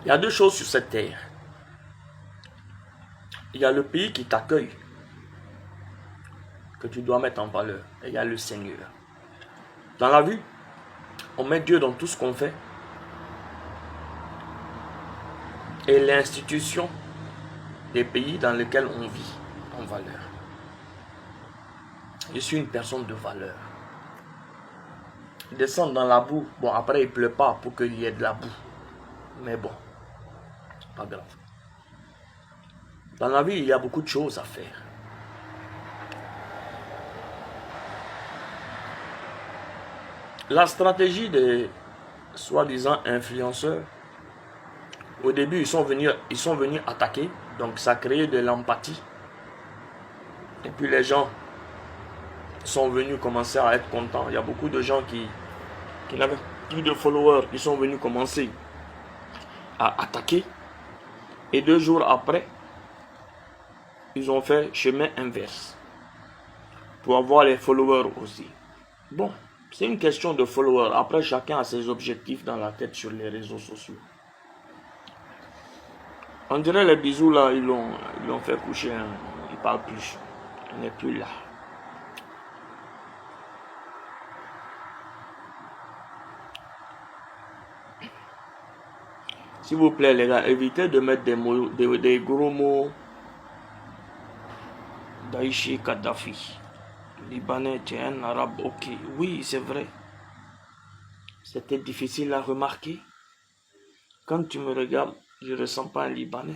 Il y a deux choses sur cette terre. Il y a le pays qui t'accueille, que tu dois mettre en valeur. Et il y a le Seigneur. Dans la vie, on met Dieu dans tout ce qu'on fait. Et l'institution des pays dans lesquels on vit en valeur. Je suis une personne de valeur. Descendre dans la boue, bon après il ne pleut pas pour qu'il y ait de la boue. Mais bon, pas grave. Dans la vie, il y a beaucoup de choses à faire. La stratégie des soi-disant influenceurs, au début, ils sont venus attaquer, donc ça a créé de l'empathie. Et puis les gens sont venus commencer à être contents. Il y a beaucoup de gens qui n'avaient plus de followers, qui sont venus commencer à attaquer. Et 2 jours après, ils ont fait chemin inverse pour avoir les followers aussi. Bon, c'est une question de followers. Après, chacun a ses objectifs dans la tête sur les réseaux sociaux. On dirait les bisous là, ils l'ont fait coucher. Hein. Ils ne parlent plus. On n'est plus là. S'il vous plaît les gars, évitez de mettre des gros mots. Daïchi Kadhafi. Libanais, tu es un arabe, ok. Oui, c'est vrai. C'était difficile à remarquer. Quand tu me regardes, je ne ressens pas un Libanais.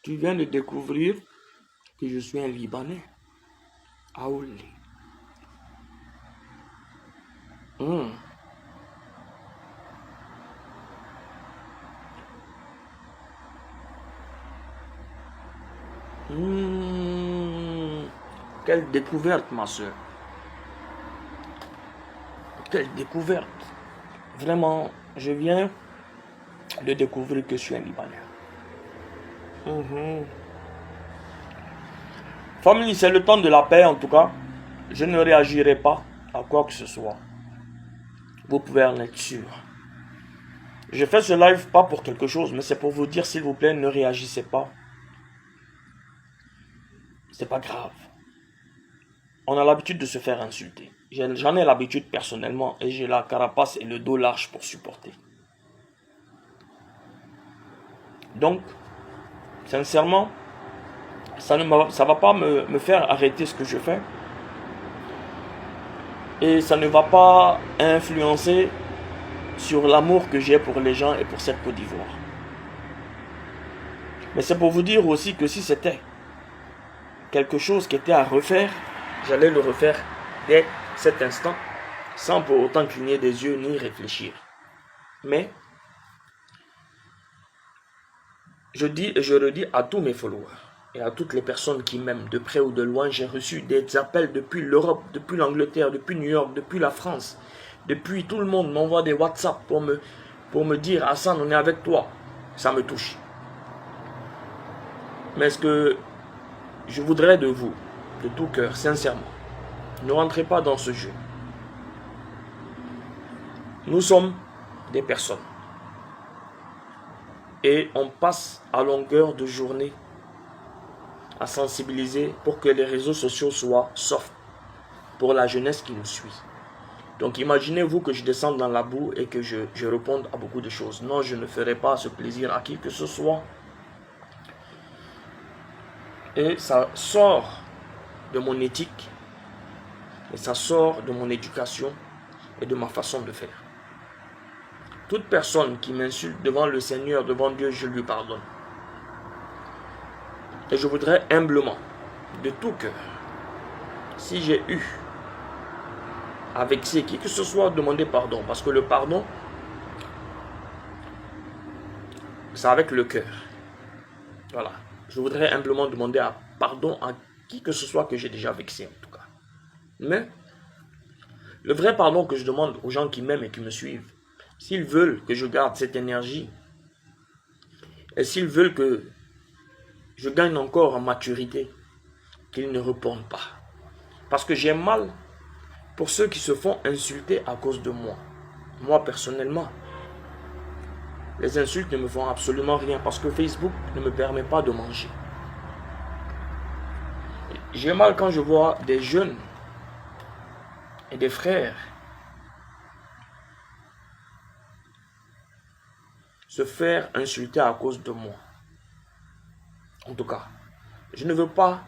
Tu viens de découvrir que je suis un Libanais. Aouli. Quelle découverte, ma soeur. Quelle découverte. Vraiment, je viens de découvrir que je suis un Libanais. Famille, c'est le temps de la paix en tout cas. Je ne réagirai pas à quoi que ce soit. Vous pouvez en être sûr. Je fais ce live pas pour quelque chose, mais c'est pour vous dire, s'il vous plaît, ne réagissez pas. C'est pas grave. On a l'habitude de se faire insulter. J'en ai l'habitude personnellement et j'ai la carapace et le dos large pour supporter. Donc, sincèrement, ça ne va pas me faire arrêter ce que je fais. Et ça ne va pas influencer sur l'amour que j'ai pour les gens et pour cette Côte d'Ivoire. Mais c'est pour vous dire aussi que si c'était quelque chose qui était à refaire, j'allais le refaire dès cet instant, sans pour autant cligner des yeux ni réfléchir. Mais, je dis et je redis à tous mes followers et à toutes les personnes qui m'aiment de près ou de loin, j'ai reçu des appels depuis l'Europe, depuis l'Angleterre, depuis New York, depuis la France, depuis tout le monde m'envoie des WhatsApp pour me dire « Hassan, on est avec toi ». Ça me touche. Mais ce que je voudrais de vous, de tout cœur, sincèrement, ne rentrez pas dans ce jeu. Nous sommes des personnes. Et on passe à longueur de journée à sensibiliser pour que les réseaux sociaux soient soft pour la jeunesse qui nous suit. Donc imaginez-vous que je descende dans la boue et que je réponde à beaucoup de choses. Non, je ne ferai pas ce plaisir à qui que ce soit. Et ça sort de mon éthique, et ça sort de mon éducation et de ma façon de faire. Toute personne qui m'insulte devant le Seigneur, devant Dieu, je lui pardonne. Et je voudrais humblement, de tout cœur, si j'ai eu à vexer qui que ce soit, demander pardon. Parce que le pardon, c'est avec le cœur. Voilà. Je voudrais humblement demander pardon à qui que ce soit que j'ai déjà vexé en tout cas. Mais le vrai pardon que je demande aux gens qui m'aiment et qui me suivent, s'ils veulent que je garde cette énergie et s'ils veulent que je gagne encore en maturité, qu'ils ne répondent pas. Parce que j'ai mal pour ceux qui se font insulter à cause de moi. Moi, personnellement, les insultes ne me font absolument rien parce que Facebook ne me permet pas de manger. J'ai mal quand je vois des jeunes et des frères se faire insulter à cause de moi. En tout cas, je ne veux pas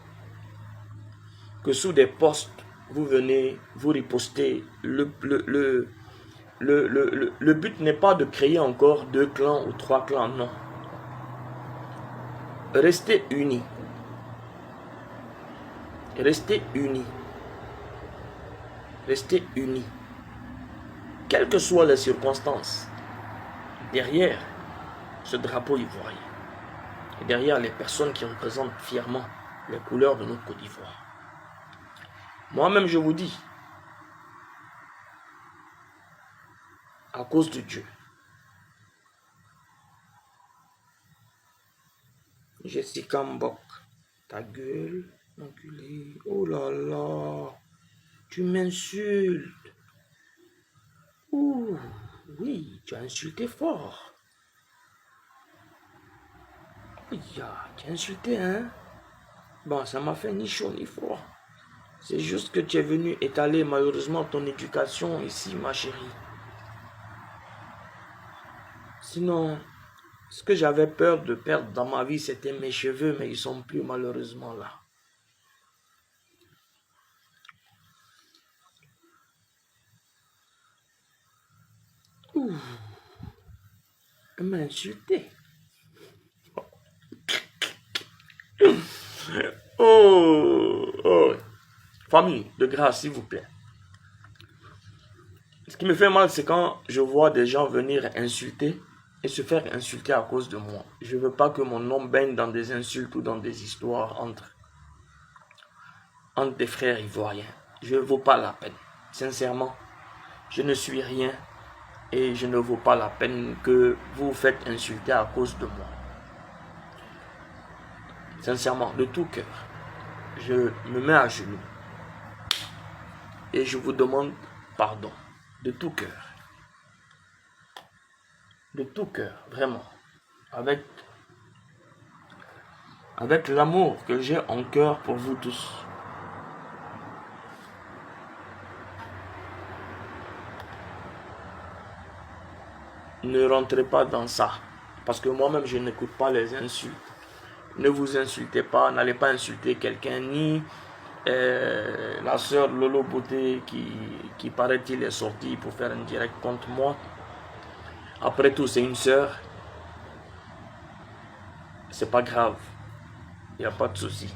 que sous des posts, vous venez, vous ripostez. Le but n'est pas de créer encore 2 clans ou 3 clans, non. Restez unis. Restez unis. Restez unis. Quelles que soient les circonstances, derrière ce drapeau ivoirien, et derrière les personnes qui représentent fièrement les couleurs de notre Côte d'Ivoire. Moi-même, je vous dis, à cause de Dieu, Jessica Mbok, ta gueule, enculé, oh là là, tu m'insultes. Ouh, oui, tu as insulté fort. Oui, tu as insulté, hein? Bon, ça m'a fait ni chaud ni froid. C'est juste que tu es venu étaler malheureusement ton éducation ici, ma chérie. Sinon, ce que j'avais peur de perdre dans ma vie, c'était mes cheveux, mais ils sont plus malheureusement là. Ouh, elle m'a insulté. Oh. Famille, de grâce, s'il vous plaît. Ce qui me fait mal, c'est quand je vois des gens venir insulter et se faire insulter à cause de moi. Je ne veux pas que mon nom baigne dans des insultes ou dans des histoires entre des frères ivoiriens. Je ne vaux pas la peine. Sincèrement, je ne suis rien et je ne vaux pas la peine que vous vous faites insulter à cause de moi. Sincèrement, de tout cœur, je me mets à genoux et je vous demande pardon. De tout cœur. De tout cœur, vraiment. Avec l'amour que j'ai en cœur pour vous tous. Ne rentrez pas dans ça. Parce que moi-même, je n'écoute pas les insultes. Ne vous insultez pas, n'allez pas insulter quelqu'un, ni la sœur Lolo Beauté qui paraît-il est sortie pour faire un direct contre moi. Après tout, c'est une sœur. C'est pas grave. Il n'y a pas de souci.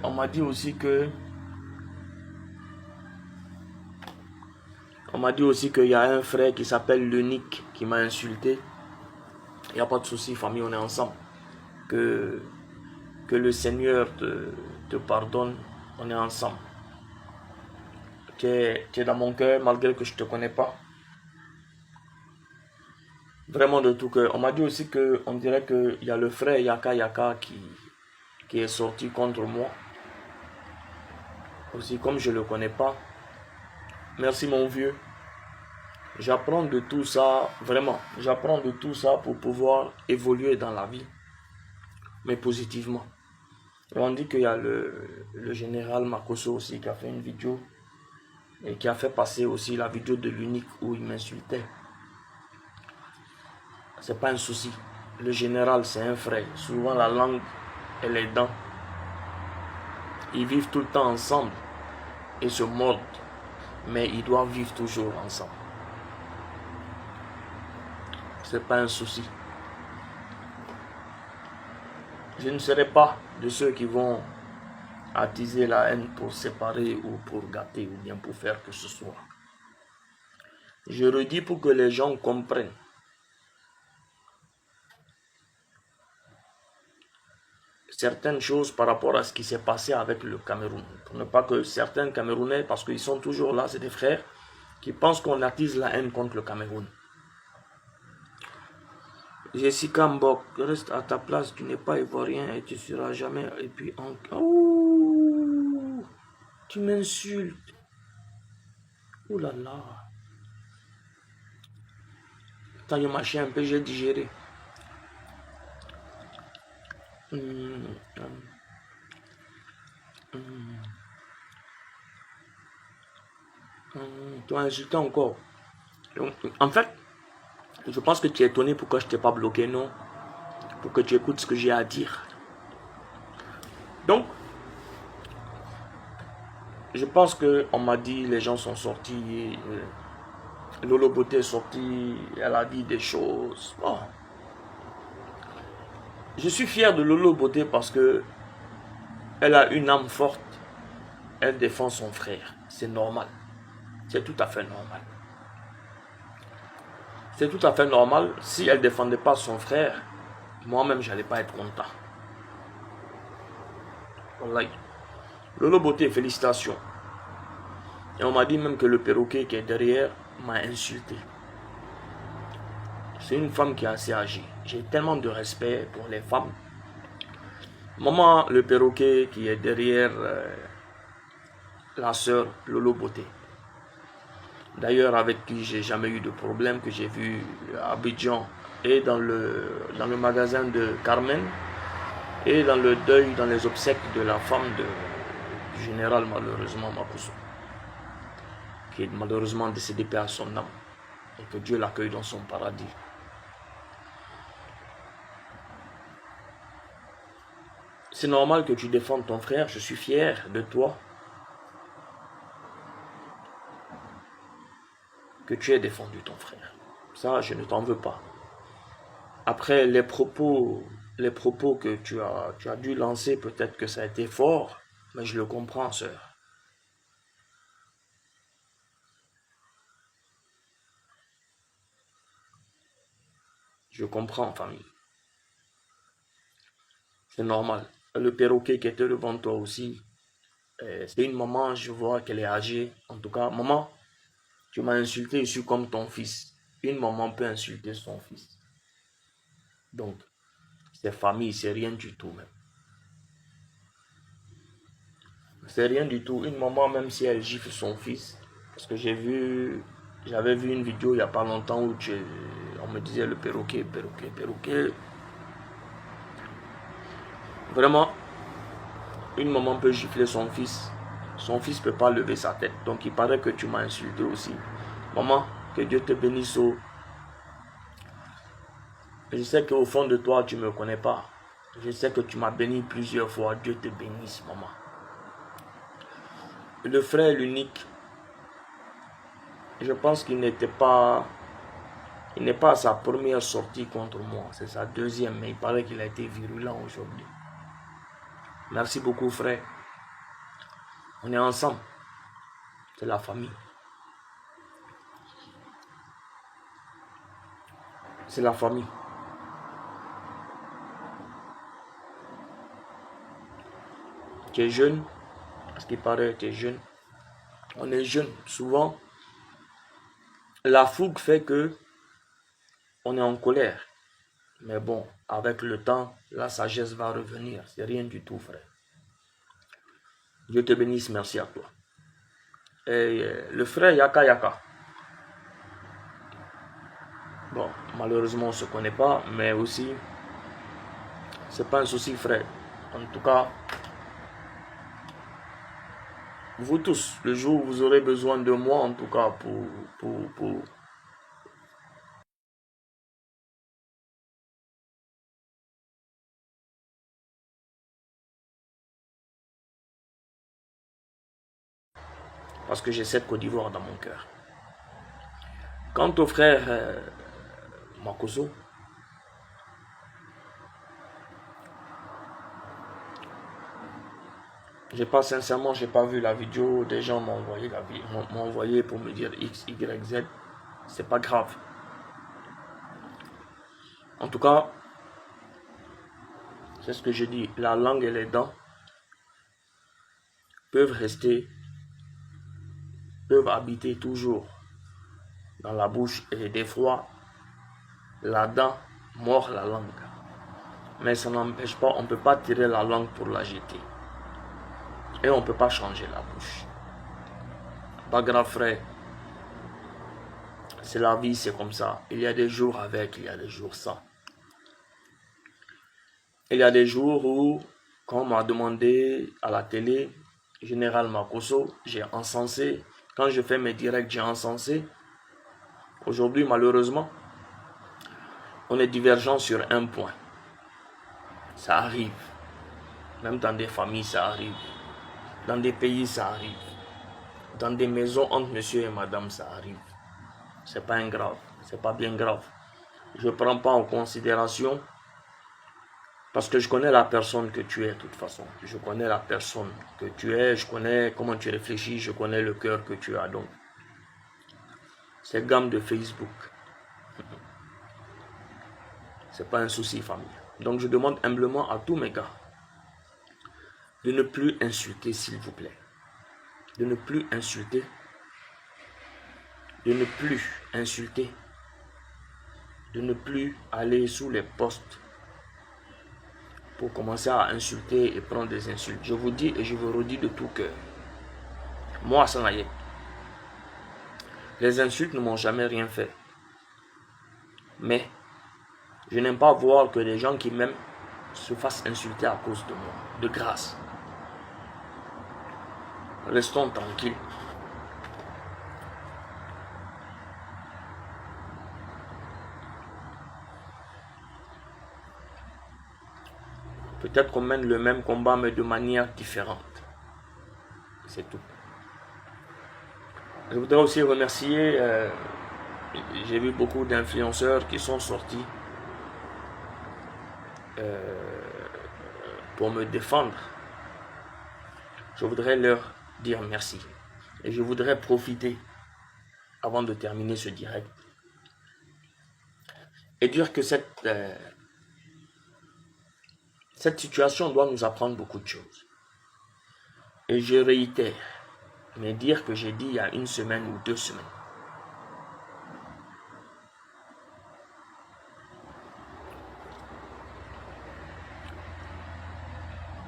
On m'a dit aussi que qu'il y a un frère qui s'appelle Lenick qui m'a insulté. Il n'y a pas de souci, famille, on est ensemble. Que le Seigneur te pardonne, on est ensemble. Tu es dans mon cœur malgré que je ne te connais pas. Vraiment de tout cœur. On m'a dit aussi qu'on dirait qu'il y a le frère Yaka Yaka qui est sorti contre moi. Aussi, comme je ne le connais pas. Merci mon vieux. J'apprends de tout ça, vraiment. J'apprends de tout ça pour pouvoir évoluer dans la vie. Mais positivement. Et on dit qu'il y a le général Makoso aussi qui a fait une vidéo. Et qui a fait passer aussi la vidéo de l'unique où il m'insultait. C'est pas un souci. Le général, c'est un frère. Souvent, la langue et les dents. Ils vivent tout le temps ensemble. Et se mordent. Mais ils doivent vivre toujours ensemble. C'est pas un souci. Je ne serai pas de ceux qui vont attiser la haine pour séparer ou pour gâter ou bien pour faire que ce soit. Je redis pour que les gens comprennent. Certaines choses par rapport à ce qui s'est passé avec le Cameroun. Pour ne pas que certains Camerounais, parce qu'ils sont toujours là, c'est des frères, qui pensent qu'on attise la haine contre le Cameroun. Jessica Mbok, reste à ta place, tu n'es pas ivoirien et tu seras jamais. Et puis, oh, tu m'insultes. Oh là là. Quand je mâchais un peu, j'ai digéré. Tu as insulté encore. En fait, je pense que tu es étonné pourquoi je t'ai pas bloqué, non? Pour que tu écoutes ce que j'ai à dire. Donc, je pense qu'on m'a dit, les gens sont sortis, Lolo Beauté est sortie, elle a dit des choses. Bon. Je suis fier de Lolo Beauté parce que elle a une âme forte. Elle défend son frère. C'est normal. C'est tout à fait normal. C'est tout à fait normal. Si elle ne défendait pas son frère, moi-même, je n'allais pas être content. Wallahi. Lolo Beauté, félicitations. Et on m'a dit même que le perroquet qui est derrière m'a insulté. C'est une femme qui est assez âgée. J'ai tellement de respect pour les femmes. Maman, le perroquet qui est derrière la sœur Lolo Beauté. D'ailleurs, avec qui j'ai jamais eu de problème, que j'ai vu à Abidjan et dans le magasin de Carmen et dans le deuil, dans les obsèques de la femme du général, malheureusement, Makosso, qui est malheureusement décédé par son âme et que Dieu l'accueille dans son paradis. C'est normal que tu défendes ton frère, je suis fier de toi. Que tu aies défendu ton frère. Ça, je ne t'en veux pas. Après, les propos que tu as dû lancer, peut-être que ça a été fort, mais je le comprends, sœur. Je comprends, famille. C'est normal. Le perroquet qui était devant toi aussi, c'est une maman, je vois qu'elle est âgée. En tout cas, maman, tu m'as insulté, je suis comme ton fils. Une maman peut insulter son fils. Donc, c'est famille, c'est rien du tout même. C'est rien du tout. Une maman, même si elle gifle son fils, parce que j'avais vu une vidéo il n'y a pas longtemps où on me disait le perroquet, perroquet, perroquet. Vraiment, une maman peut gifler son fils. Son fils ne peut pas lever sa tête. Donc il paraît que tu m'as insulté aussi. Maman, que Dieu te bénisse. Je sais qu'au fond de toi, tu ne me connais pas. Je sais que tu m'as béni plusieurs fois. Dieu te bénisse, maman. Le frère, l'unique, je pense qu'il n'est pas à sa première sortie contre moi. C'est sa deuxième, mais il paraît qu'il a été virulent aujourd'hui. Merci beaucoup, frère. On est ensemble. C'est la famille. C'est la famille. Tu es jeune, parce qu'il paraît que tu es jeune. On est jeune. Souvent, la fougue fait que on est en colère. Mais bon, avec le temps, la sagesse va revenir. C'est rien du tout, frère. Dieu te bénisse, merci à toi. Et le frère Yaka Yaka. Bon, malheureusement, on ne se connaît pas, mais aussi, c'est pas un souci, frère. En tout cas, vous tous, le jour où vous aurez besoin de moi, en tout cas, parce que j'ai cette Côte d'Ivoire dans mon cœur. Quant au frère Makosso, sincèrement, j'ai pas vu la vidéo. Des gens m'ont envoyé pour me dire X, Y, Z. C'est pas grave. En tout cas, c'est ce que je dis. La langue et les dents peuvent habiter toujours dans la bouche. Et des fois, la dent mord la langue. Mais ça n'empêche pas, on ne peut pas tirer la langue pour la jeter. Et on ne peut pas changer la bouche. Pas grave frère. C'est la vie, c'est comme ça. Il y a des jours avec, il y a des jours sans. Il y a des jours où, quand on m'a demandé à la télé, Général Makosso, j'ai encensé. Quand je fais mes directs, j'ai encensé. Aujourd'hui, malheureusement, on est divergent sur un point. Ça arrive. Même dans des familles, ça arrive. Dans des pays, ça arrive. Dans des maisons entre monsieur et madame, ça arrive. C'est pas un grave. C'est pas bien grave. Je ne prends pas en considération parce que je connais la personne que tu es de toute façon. Je connais la personne que tu es. Je connais comment tu réfléchis. Je connais le cœur que tu as. Donc, c'est gamme de Facebook. C'est pas un souci famille. Donc, je demande humblement à tous mes gars de ne plus insulter, s'il vous plaît. De ne plus insulter. De ne plus insulter. De ne plus aller sous les postes pour commencer à insulter et prendre des insultes. Je vous dis et je vous redis de tout cœur. Moi, Sanaye, les insultes ne m'ont jamais rien fait. Mais je n'aime pas voir que les gens qui m'aiment se fassent insulter à cause de moi. De grâce. Restons tranquilles. Peut-être qu'on mène le même combat, mais de manière différente. C'est tout. Je voudrais aussi remercier, j'ai vu beaucoup d'influenceurs qui sont sortis pour me défendre. Je voudrais leur dire merci. Et je voudrais profiter, avant de terminer ce direct, et dire que cette situation doit nous apprendre beaucoup de choses. Et je réitère, mais dire que j'ai dit il y a 1 semaine ou 2 semaines.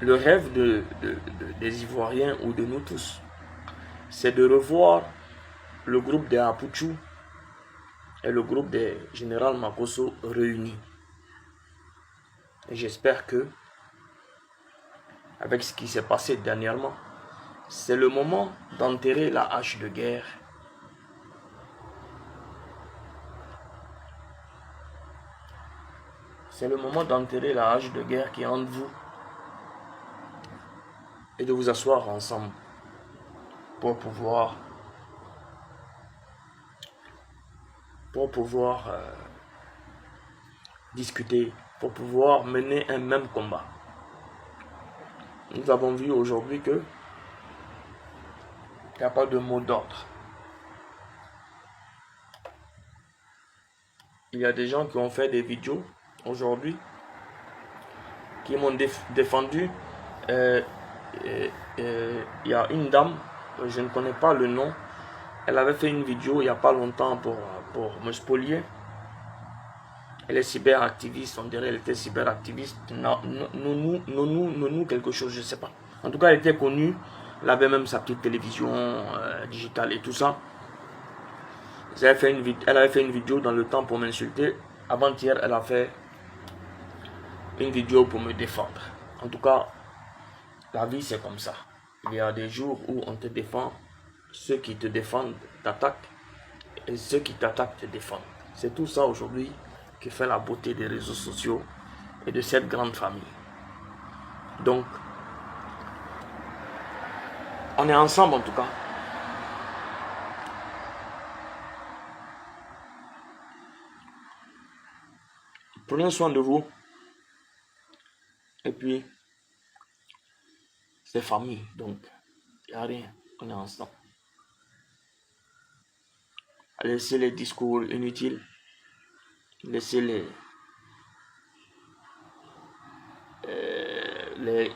Le rêve des Ivoiriens ou de nous tous, c'est de revoir le groupe des Apuchou et le groupe des Général Makosso réunis. Et j'espère que, avec ce qui s'est passé dernièrement, c'est le moment d'enterrer la hache de guerre. C'est le moment d'enterrer la hache de guerre qui est entre vous et de vous asseoir ensemble pour pouvoir discuter, pour pouvoir mener un même combat. Nous avons vu aujourd'hui que il n'y a pas de mot d'ordre. Il y a des gens qui ont fait des vidéos aujourd'hui qui m'ont défendu. Il y a une dame, je ne connais pas le nom, elle avait fait une vidéo il n'y a pas longtemps pour me spolier. Elle est cyberactiviste, on dirait elle était cyberactiviste. Non, quelque chose, je ne sais pas. En tout cas, elle était connue. Elle avait même sa petite télévision digitale et tout ça. Elle avait fait une vidéo dans le temps pour m'insulter. Avant-hier, elle a fait une vidéo pour me défendre. En tout cas, la vie c'est comme ça. Il y a des jours où on te défend. Ceux qui te défendent t'attaquent. Et ceux qui t'attaquent te défendent. C'est tout ça aujourd'hui qui fait la beauté des réseaux sociaux et de cette grande famille. Donc, on est ensemble en tout cas. Prenez soin de vous. Et puis, c'est famille. Donc, il n'y a rien. On est ensemble. Laissez les discours inutiles. Laissez les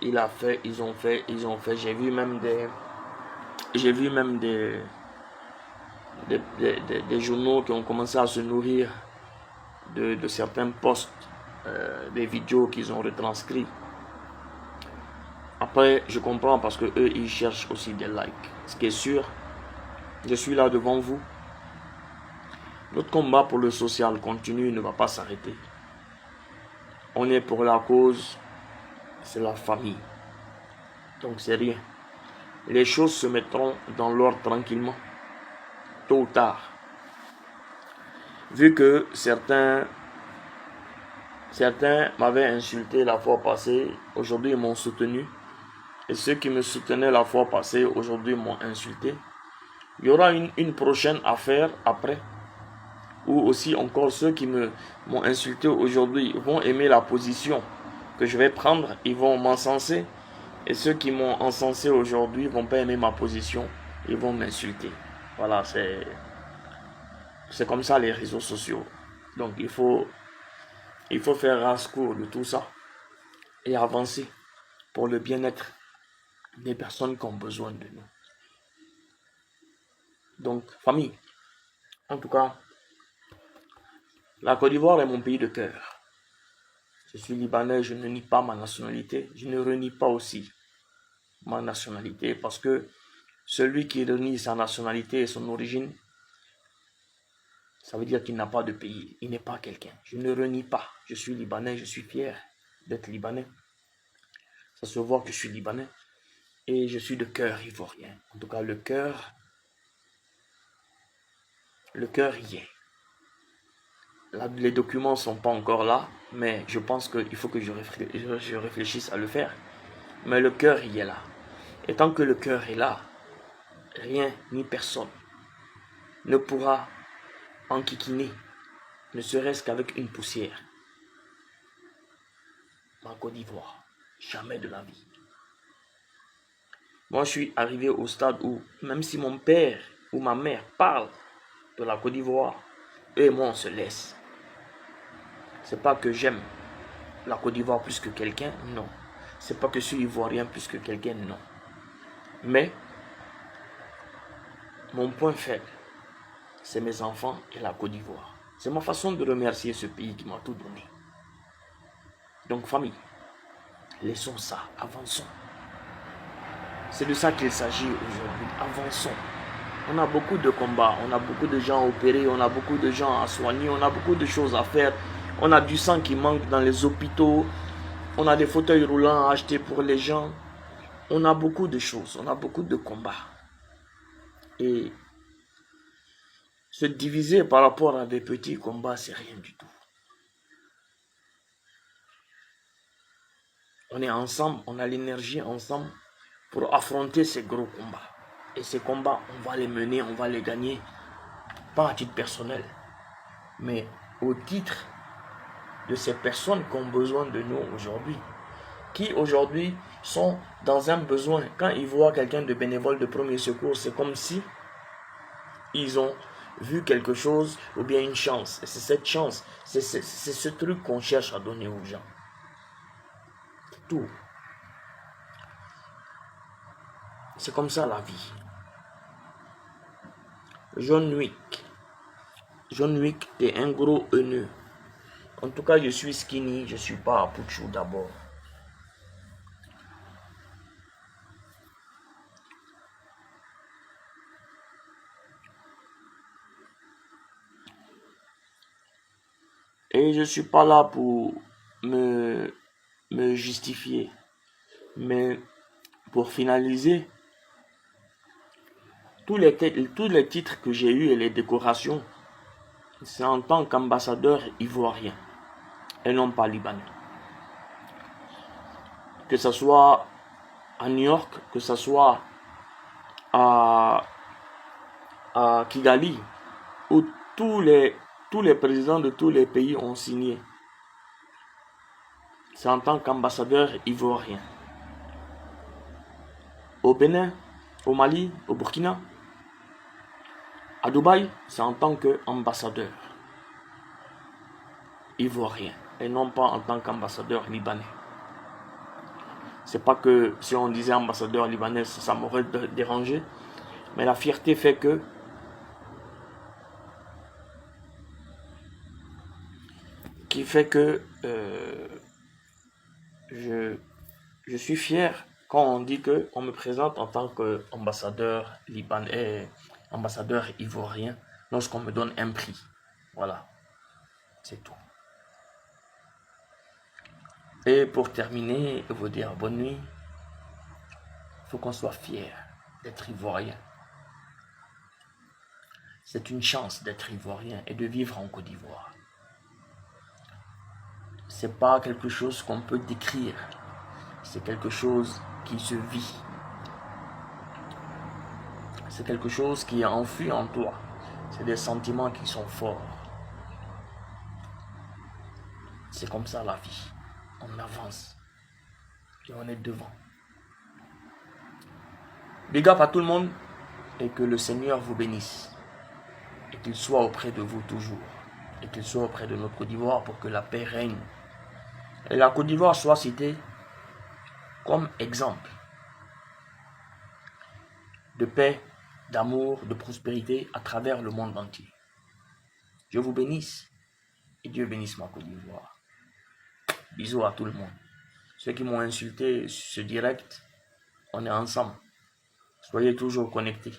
il a fait, ils ont fait. J'ai vu même des journaux qui ont commencé à se nourrir de certains posts, des vidéos qu'ils ont retranscrits. Après, je comprends parce que eux, ils cherchent aussi des likes. Ce qui est sûr, je suis là devant vous. Notre combat pour le social continue, ne va pas s'arrêter. On est pour la cause, c'est la famille. Donc c'est rien. Les choses se mettront dans l'ordre tranquillement, tôt ou tard. Vu que certains m'avaient insulté la fois passée, aujourd'hui ils m'ont soutenu. Et ceux qui me soutenaient la fois passée, aujourd'hui m'ont insulté. Il y aura une prochaine affaire après, ou aussi encore ceux qui m'ont insulté aujourd'hui vont aimer la position que je vais prendre, ils vont m'encenser. Et ceux qui m'ont encensé aujourd'hui vont pas aimer ma position, ils vont m'insulter. Voilà, c'est comme ça les réseaux sociaux. Donc il faut faire race-court de tout ça et avancer pour le bien-être des personnes qui ont besoin de nous. Donc, famille, en tout cas, la Côte d'Ivoire est mon pays de cœur. Je suis libanais, je ne nie pas ma nationalité. Je ne renie pas aussi ma nationalité parce que celui qui renie sa nationalité et son origine, ça veut dire qu'il n'a pas de pays. Il n'est pas quelqu'un. Je ne renie pas. Je suis libanais, je suis fier d'être libanais. Ça se voit que je suis libanais. Et je suis de cœur ivoirien. En tout cas, le cœur y est. Là, les documents ne sont pas encore là, mais je pense qu'il faut que je réfléchisse à le faire. Mais le cœur y est là. Et tant que le cœur est là, rien ni personne ne pourra enquiquiner, ne serait-ce qu'avec une poussière, ma Côte d'Ivoire. Jamais de la vie. Moi, je suis arrivé au stade où, même si mon père ou ma mère parlent de la Côte d'Ivoire, eux et moi, on se laisse. C'est pas que j'aime la Côte d'Ivoire plus que quelqu'un, non. C'est pas que je suis ivoirien plus que quelqu'un, non. Mais, mon point faible, c'est mes enfants et la Côte d'Ivoire. C'est ma façon de remercier ce pays qui m'a tout donné. Donc, famille, laissons ça, avançons. C'est de ça qu'il s'agit aujourd'hui, avançons. On a beaucoup de combats, on a beaucoup de gens à opérer, on a beaucoup de gens à soigner, on a beaucoup de choses à faire. On a du sang qui manque dans les hôpitaux, on a des fauteuils roulants à acheter pour les gens. On a beaucoup de choses, on a beaucoup de combats. Et se diviser par rapport à des petits combats, c'est rien du tout. On est ensemble, on a l'énergie ensemble pour affronter ces gros combats. Et ces combats, on va les mener, on va les gagner, pas à titre personnel, mais au titre de ces personnes qui ont besoin de nous aujourd'hui, qui aujourd'hui sont dans un besoin. Quand ils voient quelqu'un de bénévole de premier secours, c'est comme si ils ont vu quelque chose ou bien une chance. Et c'est cette chance, c'est ce truc qu'on cherche à donner aux gens. Tout. C'est comme ça la vie. John Wick est un gros haineux. En tout cas, je suis skinny, je suis pas à Puchou d'abord. Et je suis pas là pour me justifier. Mais pour finaliser, tous les titres que j'ai eus et les décorations, c'est en tant qu'ambassadeur ivoirien et non pas libanais. Que ce soit à New York, que ce soit à Kigali, où tous les présidents de tous les pays ont signé. C'est en tant qu'ambassadeur ivoirien. Au Bénin, au Mali, au Burkina, à Dubaï, c'est en tant qu'ambassadeur ivoirien et non pas en tant qu'ambassadeur libanais. C'est pas que si on disait ambassadeur libanais, ça m'aurait dérangé, mais la fierté fait que qui fait que je suis fier quand on dit qu'on me présente en tant qu'ambassadeur libanais, ambassadeur ivoirien, lorsqu'on me donne un prix. Voilà, c'est tout. Et pour terminer, vous dire bonne nuit, il faut qu'on soit fier d'être ivoirien. C'est une chance d'être ivoirien et de vivre en Côte d'Ivoire. C'est pas quelque chose qu'on peut décrire, c'est quelque chose qui se vit. C'est quelque chose qui est enfui en toi. C'est des sentiments qui sont forts. C'est comme ça la vie. On avance et on est devant. Big up à tout le monde et que le Seigneur vous bénisse. Et qu'il soit auprès de vous toujours. Et qu'il soit auprès de notre Côte d'Ivoire pour que la paix règne. Et la Côte d'Ivoire soit citée comme exemple de paix, d'amour, de prospérité à travers le monde entier. Dieu vous bénisse et Dieu bénisse ma Côte d'Ivoire. Bisous à tout le monde. Ceux qui m'ont insulté sur ce direct, on est ensemble. Soyez toujours connectés.